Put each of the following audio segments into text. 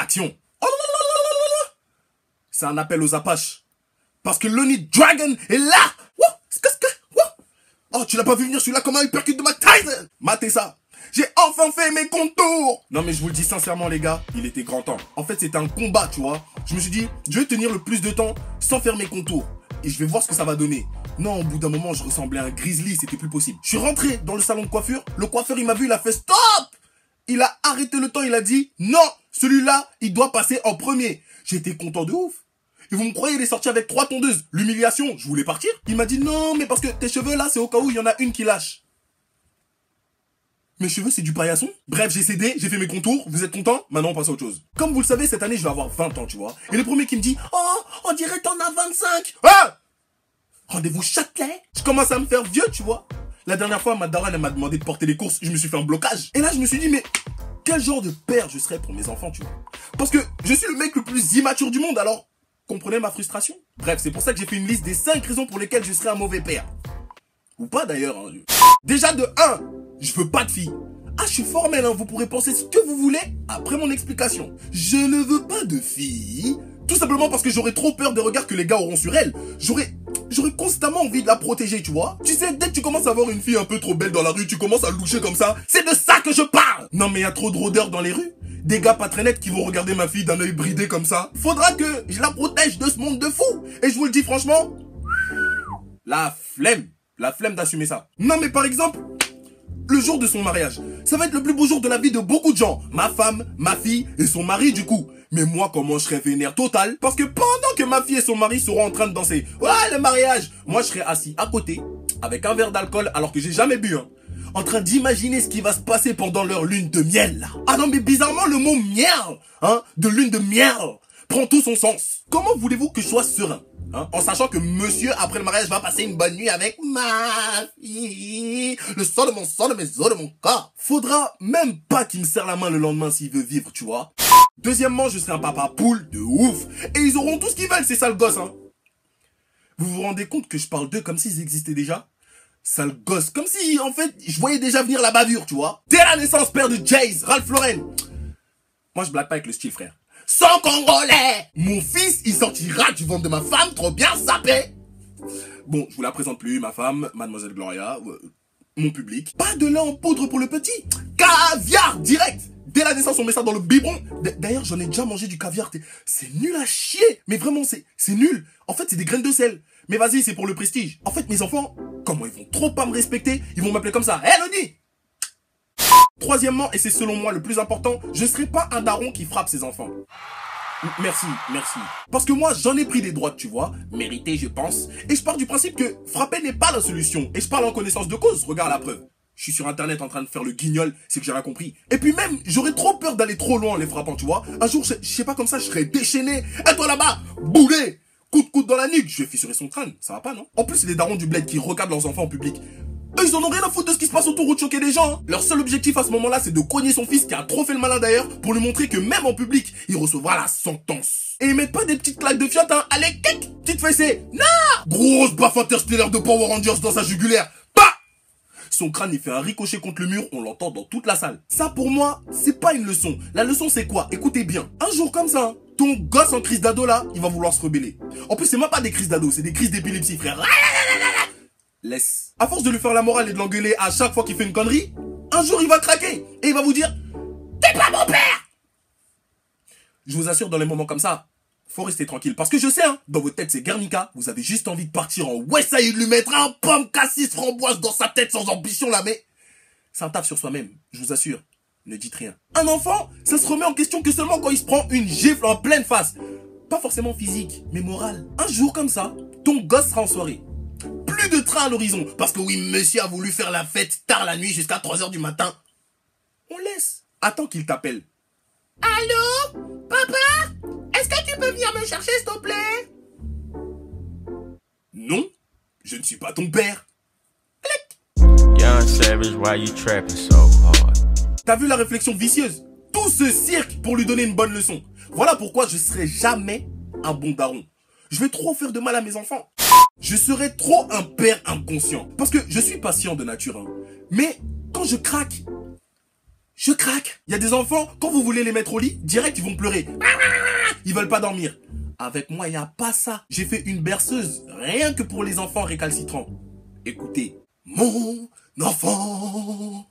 Action. C'est un appel aux Apaches. Parce que Lonely Dragon est là. Oh, tu l'as pas vu venir celui-là comme un uppercut de Mike Tyson. Matez ça. J'ai enfin fait mes contours. Non mais je vous le dis sincèrement les gars, il était grand temps. En fait c'était un combat, tu vois. Je me suis dit, je vais tenir le plus de temps sans faire mes contours. Et je vais voir ce que ça va donner. Non, au bout d'un moment, je ressemblais à un grizzly, c'était plus possible. Je suis rentré dans le salon de coiffure. Le coiffeur, il m'a vu, il a fait stop. Il a arrêté le temps, il a dit, non, celui-là, il doit passer en premier. J'étais content de ouf. Et vous me croyez, il est sorti avec 3 tondeuses. L'humiliation, je voulais partir. Il m'a dit, non, mais parce que tes cheveux là, c'est au cas où il y en a une qui lâche. Mes cheveux, c'est du paillasson. Bref, j'ai cédé, j'ai fait mes contours. Vous êtes contents? Maintenant, on passe à autre chose. Comme vous le savez, cette année, je vais avoir 20 ans, tu vois. Et le premier qui me dit, oh, on dirait t'en as 25. Ah! Rendez-vous Châtelet. Je commence à me faire vieux, tu vois. La dernière fois, ma daronne, elle m'a demandé de porter les courses. Je me suis fait un blocage. Et là, je me suis dit, mais quel genre de père je serais pour mes enfants, tu vois. Parce que je suis le mec le plus immature du monde, alors comprenez ma frustration. Bref, c'est pour ça que j'ai fait une liste des 5 raisons pour lesquelles je serais un mauvais père. Ou pas d'ailleurs. Hein. Déjà de 1, je veux pas de fille. Ah, je suis formel, hein. Vous pourrez penser ce que vous voulez après mon explication. Je ne veux pas de fille. Tout simplement parce que j'aurais trop peur des regards que les gars auront sur elle. J'aurais constamment envie de la protéger, tu vois. Tu sais, dès que tu commences à voir une fille un peu trop belle dans la rue, tu commences à loucher comme ça. C'est de ça que je parle. Non mais il y a trop de rôdeurs dans les rues. Des gars pas très nets qui vont regarder ma fille d'un œil bridé comme ça. Faudra que je la protège de ce monde de fous. Et je vous le dis franchement, la flemme d'assumer ça. Non mais par exemple, le jour de son mariage, ça va être le plus beau jour de la vie de beaucoup de gens. Ma femme, ma fille et son mari du coup. Mais moi, comment je serais vénère total? Parce que pendant que ma fille et son mari seront en train de danser, ouais, le mariage, moi je serai assis à côté, avec un verre d'alcool alors que j'ai jamais bu, hein, en train d'imaginer ce qui va se passer pendant leur lune de miel, là. Ah non, mais bizarrement, le mot miel, hein, de lune de miel, prend tout son sens. Comment voulez-vous que je sois serein? Hein, en sachant que monsieur, après le mariage, va passer une bonne nuit avec ma fille. Le sang de mon sang, de mes os, de mon corps. Faudra même pas qu'il me serre la main le lendemain s'il veut vivre, tu vois. Deuxièmement, je serai un papa poule de ouf. Et ils auront tout ce qu'ils veulent, ces sales gosses, hein. Vous vous rendez compte que je parle d'eux comme s'ils existaient déjà? Sale gosse. Comme si, en fait, je voyais déjà venir la bavure, tu vois. Dès la naissance, père de Jace, Ralph Lauren. Moi, je blague pas avec le style, frère. Sans congolais. Mon fils, il sortira du ventre de ma femme, trop bien sapé. Bon, je vous la présente plus, ma femme, mademoiselle Gloria, mon public. Pas de lait en poudre pour le petit. Caviar direct. Dès la naissance, on met ça dans le biberon. D'ailleurs, j'en ai déjà mangé du caviar. C'est nul à chier. Mais vraiment, c'est nul. En fait, c'est des graines de sel. Mais vas-y, c'est pour le prestige. En fait, mes enfants, comment ils vont trop pas me respecter, ils vont m'appeler comme ça. Hé, Loni! Troisièmement, et c'est selon moi le plus important, je serai pas un daron qui frappe ses enfants. Merci. Parce que moi, j'en ai pris des droites, tu vois. Mérité, je pense. Et je pars du principe que frapper n'est pas la solution. Et je parle en connaissance de cause. Regarde la preuve. Je suis sur internet en train de faire le guignol, c'est que j'ai rien compris. Et puis même, j'aurais trop peur d'aller trop loin en les frappant, tu vois. Un jour, je sais pas comme ça, je serais déchaîné. Et toi là-bas, boulé, coup de coude dans la nuque. Je vais fissurer son crâne, ça va pas, non? En plus, c'est des darons du bled qui recadrent leurs enfants en public. Eux, ils en ont rien à foutre de ce qui se passe autour ou de choquer les gens. Hein. Leur seul objectif à ce moment-là, c'est de cogner son fils qui a trop fait le malin d'ailleurs, pour lui montrer que même en public, il recevra la sentence. Et ils mettent pas des petites claques de fiotte, hein. Allez, kick, petite fessée. Non! Grosse baffe interstellaire de Power Rangers dans sa jugulaire. Son crâne, il fait un ricochet contre le mur, on l'entend dans toute la salle. Ça, pour moi, c'est pas une leçon. La leçon, c'est quoi? Écoutez bien. Un jour comme ça, ton gosse en crise d'ado, là, il va vouloir se rebeller. En plus, c'est même pas des crises d'ado, c'est des crises d'épilepsie, frère. Laisse. À force de lui faire la morale et de l'engueuler à chaque fois qu'il fait une connerie, un jour, il va craquer. Et il va vous dire, t'es pas mon père! Je vous assure, dans les moments comme ça, faut rester tranquille. Parce que je sais, hein, dans votre tête, c'est Guernica. Vous avez juste envie de partir en West Side, lui mettre un pomme cassis framboise dans sa tête sans ambition, là, mais c'est un taf sur soi-même. Je vous assure. Ne dites rien. Un enfant, ça se remet en question que seulement quand il se prend une gifle en pleine face. Pas forcément physique, mais morale. Un jour comme ça, ton gosse sera en soirée. Plus de train à l'horizon. Parce que oui, monsieur a voulu faire la fête tard la nuit jusqu'à 3 h du matin. On laisse. Attends qu'il t'appelle. Allô? Papa? Est-ce que tu peux venir me chercher, s'il te plaît? Non, je ne suis pas ton père. Clic. Young Savage, why you trapping so hard? T'as vu la réflexion vicieuse? Tout ce cirque pour lui donner une bonne leçon. Voilà pourquoi je serai jamais un bon daron. Je vais trop faire de mal à mes enfants. Je serai trop un père inconscient. Parce que je suis patient de nature, hein. Mais quand je craque, je craque. Il y a des enfants, quand vous voulez les mettre au lit, direct ils vont pleurer. Ils veulent pas dormir. Avec moi, il n'y a pas ça. J'ai fait une berceuse, rien que pour les enfants récalcitrants. Écoutez. Mon enfant,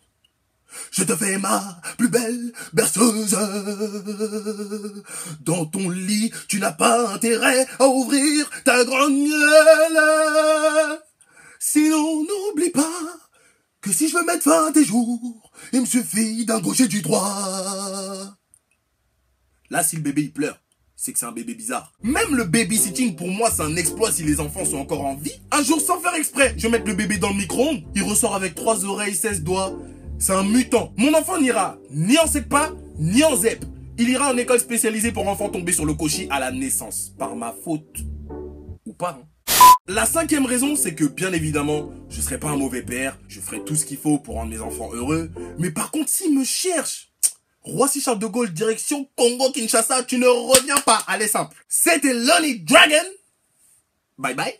je te fais ma plus belle berceuse. Dans ton lit, tu n'as pas intérêt à ouvrir ta grande gueule. Sinon, n'oublie pas que si je veux mettre fin à tes jours, il me suffit d'un gaucher du droit. Là, si le bébé il pleure, c'est que c'est un bébé bizarre. Même le babysitting, pour moi, c'est un exploit si les enfants sont encore en vie. Un jour, sans faire exprès, je vais mettre le bébé dans le micro-ondes, il ressort avec 3 oreilles, 16 doigts. C'est un mutant. Mon enfant n'ira ni en SECPA, ni en ZEP. Il ira en école spécialisée pour enfants tombés sur le cochis à la naissance. Par ma faute. Ou pas, hein. La 5e raison, c'est que, bien évidemment, je serai pas un mauvais père, je ferai tout ce qu'il faut pour rendre mes enfants heureux, mais par contre, s'ils me cherchent, Roissy Charles de Gaulle, direction Congo-Kinshasa, tu ne reviens pas. Allez, simple. C'était Lonely Dragon. Bye bye.